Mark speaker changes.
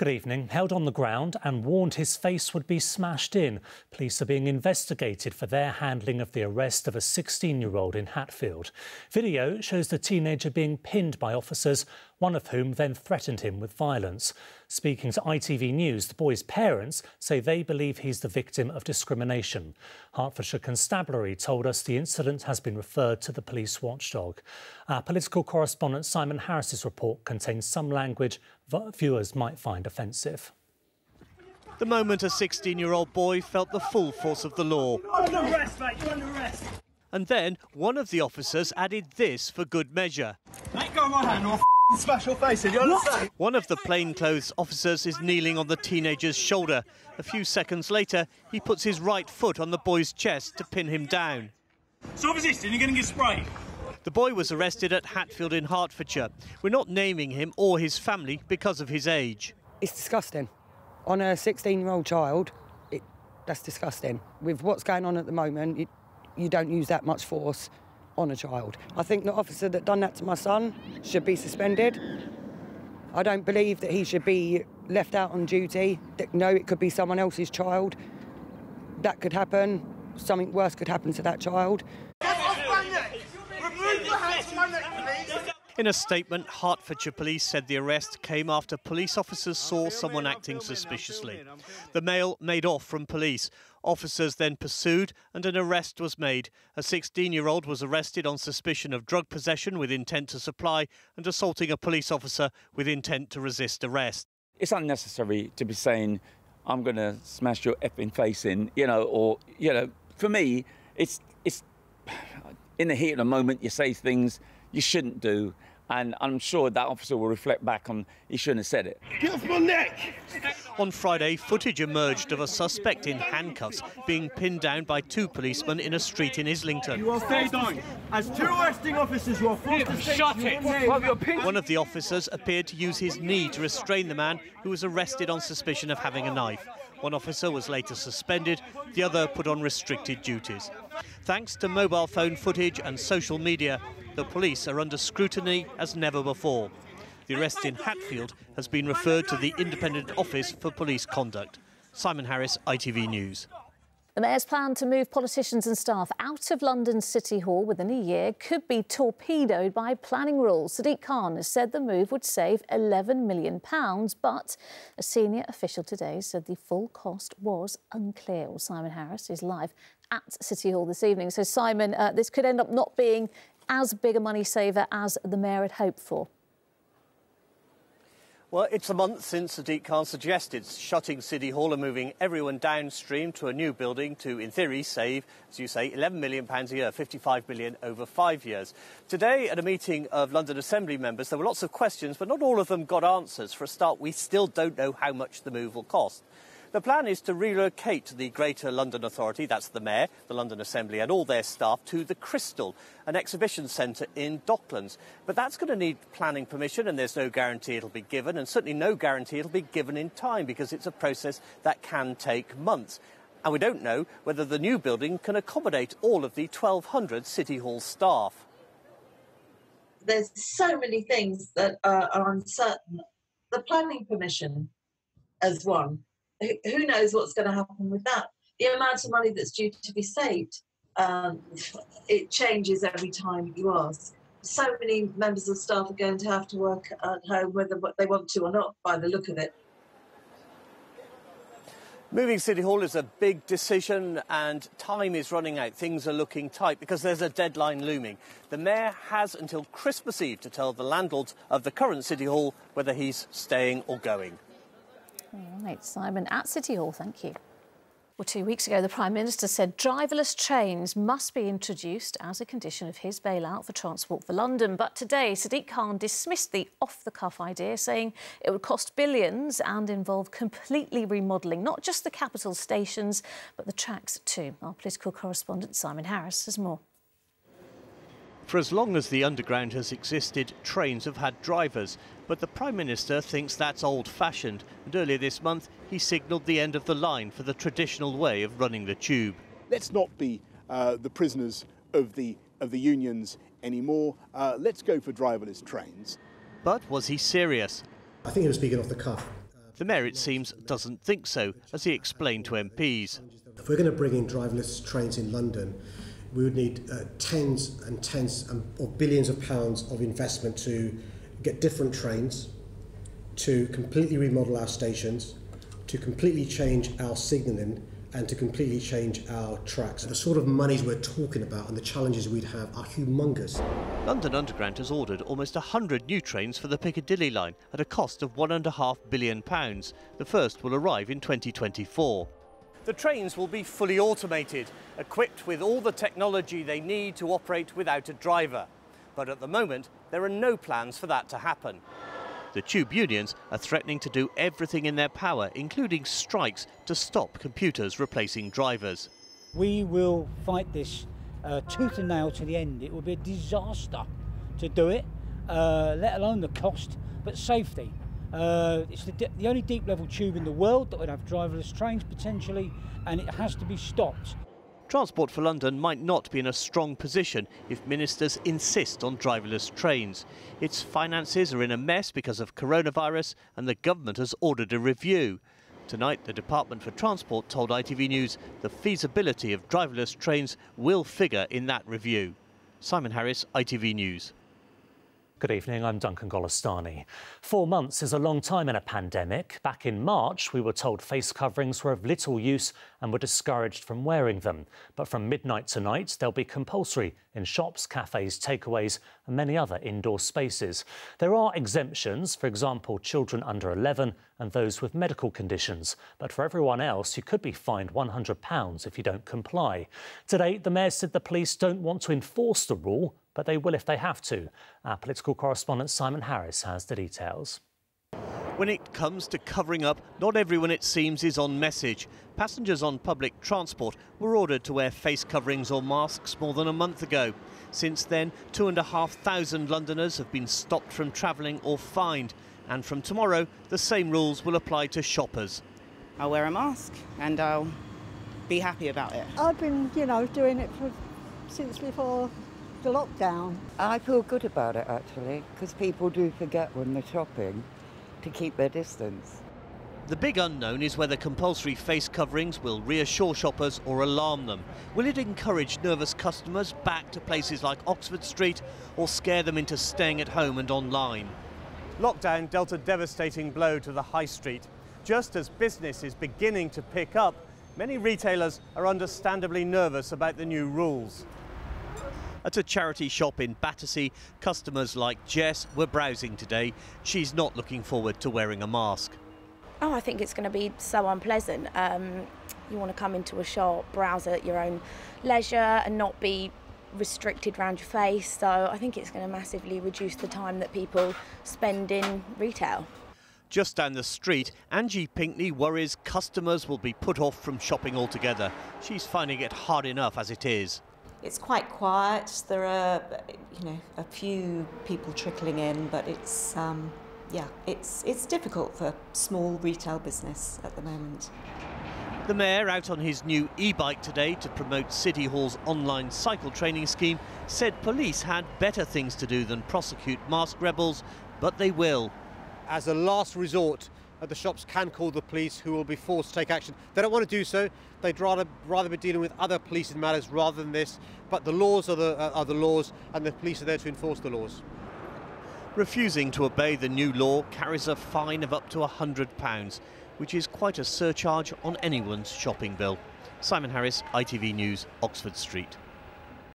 Speaker 1: Good evening. Held on the ground and warned his face would be smashed in. Police are being investigated for their handling of the arrest of a 16-year-old in Hatfield. Video shows the teenager being pinned by officers, one of whom then threatened him with violence. Speaking to ITV News, the boy's parents say they believe he's the victim of discrimination. Hertfordshire Constabulary told us the incident has been referred to the police watchdog. Our political correspondent Simon Harris's report contains some language viewers might find offensive.
Speaker 2: The moment a 16-year-old boy felt the full force of the law.
Speaker 3: You're under arrest, mate, you're under arrest.
Speaker 2: And then one of the officers added this for good measure.
Speaker 3: Let go of my hand or I'll smash your face in, you understand?
Speaker 2: One of the plainclothes officers is kneeling on the teenager's shoulder. A few seconds later, he puts his right foot on the boy's chest to pin him down.
Speaker 3: Stop resisting, you're going to get sprayed.
Speaker 2: The boy was arrested at Hatfield in Hertfordshire. We're not naming him or his family because of his age.
Speaker 4: It's disgusting. On a 16-year-old child, that's disgusting. With what's going on at the moment, you don't use that much force on a child. I think the officer that done that to my son should be suspended. I don't believe that he should be left out on duty. No, it could be someone else's child. That could happen. Something worse could happen to that child.
Speaker 2: In a statement, Hertfordshire Police said the arrest came after police officers saw someone acting suspiciously. The male made off from police. Officers then pursued and an arrest was made. A 16-year-old was arrested on suspicion of drug possession with intent to supply and assaulting a police officer with intent to resist arrest.
Speaker 5: It's unnecessary to be saying, I'm going to smash your effing face in, for me, it's in the heat of the moment you say things you shouldn't do. And I'm sure that officer will reflect back on he shouldn't have said it.
Speaker 3: Get off my neck!
Speaker 2: On Friday, footage emerged of a suspect in handcuffs being pinned down by two policemen in a street in Islington.
Speaker 3: You are stay down. As two arresting officers, you are forced to shut it.
Speaker 2: One of the officers appeared to use his knee to restrain the man who was arrested on suspicion of having a knife. One officer was later suspended, the other put on restricted duties. Thanks to mobile phone footage and social media, the police are under scrutiny as never before. The arrest in Hatfield has been referred to the Independent Office for Police Conduct. Simon Harris, ITV News.
Speaker 6: The Mayor's plan to move politicians and staff out of London City Hall within a year could be torpedoed by planning rules. Sadiq Khan has said the move would save £11 million, but a senior official today said the full cost was unclear. Well, Simon Harris is live at City Hall this evening. So, Simon, this could end up not being as big a money saver as the Mayor had hoped for.
Speaker 2: Well, it's a month since Sadiq Khan suggested shutting City Hall and moving everyone downstream to a new building to, in theory, save, as you say, £11 million a year, £55 million over 5 years. Today, at a meeting of London Assembly members, there were lots of questions, but not all of them got answers. For a start, we still don't know how much the move will cost. The plan is to relocate the Greater London Authority, that's the Mayor, the London Assembly and all their staff, to the Crystal, an exhibition centre in Docklands. But that's going to need planning permission and there's no guarantee it'll be given, and certainly no guarantee it'll be given in time because it's a process that can take months. And we don't know whether the new building can accommodate all of the 1,200 City Hall staff.
Speaker 7: There's so many things that are uncertain. The planning permission as one. Who knows what's going to happen with that? The amount of money that's due to be saved, it changes every time you ask. So many members of staff are going to have to work at home whether they want to or not, by the look of it.
Speaker 2: Moving City Hall is a big decision and time is running out. Things are looking tight because there's a deadline looming. The Mayor has until Christmas Eve to tell the landlords of the current City Hall whether he's staying or going.
Speaker 6: All right, Simon at City Hall, thank you. Well, 2 weeks ago, the Prime Minister said driverless trains must be introduced as a condition of his bailout for Transport for London. But today, Sadiq Khan dismissed the off-the-cuff idea, saying it would cost billions and involve completely remodelling not just the capital stations, but the tracks too. Our political correspondent Simon Harris has more.
Speaker 2: For as long as the Underground has existed, trains have had drivers. But the Prime Minister thinks that's old-fashioned, and earlier this month he signalled the end of the line for the traditional way of running the tube.
Speaker 8: Let's not be the prisoners of the unions anymore. Let's go for driverless trains.
Speaker 2: But was he serious?
Speaker 9: I think he was speaking off the cuff.
Speaker 2: The Mayor, it seems, doesn't think so, as he explained to MPs.
Speaker 9: If we're going to bring in driverless trains in London, we would need tens of billions of pounds of investment to get different trains, to completely remodel our stations, to completely change our signalling, and to completely change our tracks. The sort of monies we're talking about and the challenges we'd have are humongous.
Speaker 2: London Underground has ordered almost 100 new trains for the Piccadilly line at a cost of £1.5 billion. The first will arrive in 2024. The trains will be fully automated, equipped with all the technology they need to operate without a driver. But at the moment, there are no plans for that to happen. The tube unions are threatening to do everything in their power, including strikes, to stop computers replacing drivers.
Speaker 10: We will fight this tooth and nail to the end. It will be a disaster to do it, let alone the cost, but safety. It's the only deep level tube in the world that would have driverless trains potentially, and it has to be stopped.
Speaker 2: Transport for London might not be in a strong position if ministers insist on driverless trains. Its finances are in a mess because of coronavirus, and the government has ordered a review. Tonight, the Department for Transport told ITV News the feasibility of driverless trains will figure in that review. Simon Harris, ITV News.
Speaker 1: Good evening, I'm Duncan Golestani. 4 months is a long time in a pandemic. Back in March, we were told face coverings were of little use and were discouraged from wearing them. But from midnight tonight, they'll be compulsory in shops, cafes, takeaways and many other indoor spaces. There are exemptions, for example, children under 11 and those with medical conditions. But for everyone else, you could be fined £100 if you don't comply. Today, the Mayor said the police don't want to enforce the rule, but they will if they have to. Our political correspondent Simon Harris has the details.
Speaker 2: When it comes to covering up, not everyone, it seems, is on message. Passengers on public transport were ordered to wear face coverings or masks more than a month ago. Since then, 2,500 Londoners have been stopped from travelling or fined. And from tomorrow, the same rules will apply to shoppers.
Speaker 11: I'll wear a mask and I'll be happy about it.
Speaker 12: I've been, doing it since before the lockdown.
Speaker 4: I feel good about it, actually, because people do forget when they're shopping to keep their distance.
Speaker 2: The big unknown is whether compulsory face coverings will reassure shoppers or alarm them. Will it encourage nervous customers back to places like Oxford Street or scare them into staying at home and online? Lockdown dealt a devastating blow to the high street. Just as business is beginning to pick up, many retailers are understandably nervous about the new rules. At a charity shop in Battersea, customers like Jess were browsing today. She's not looking forward to wearing a mask.
Speaker 13: Oh, I think it's going to be so unpleasant. You want to come into a shop, browse at your own leisure and not be restricted around your face. So I think it's going to massively reduce the time that people spend in retail.
Speaker 2: Just down the street, Angie Pinkney worries customers will be put off from shopping altogether. She's finding it hard enough as it is.
Speaker 14: It's quite quiet. There are, a few people trickling in, but it's difficult for small retail business at the moment.
Speaker 2: The Mayor, out on his new e-bike today to promote City Hall's online cycle training scheme, said police had better things to do than prosecute mask rebels, but they will.
Speaker 15: As a last resort, the shops can call the police, who will be forced to take action. They don't want to do so. They'd rather be dealing with other policing matters rather than this. But the laws are the laws, and the police are there to enforce the laws. Refusing to obey the new law carries a fine of up to £100, which is quite a surcharge on anyone's shopping bill. Simon Harris, ITV News, Oxford Street.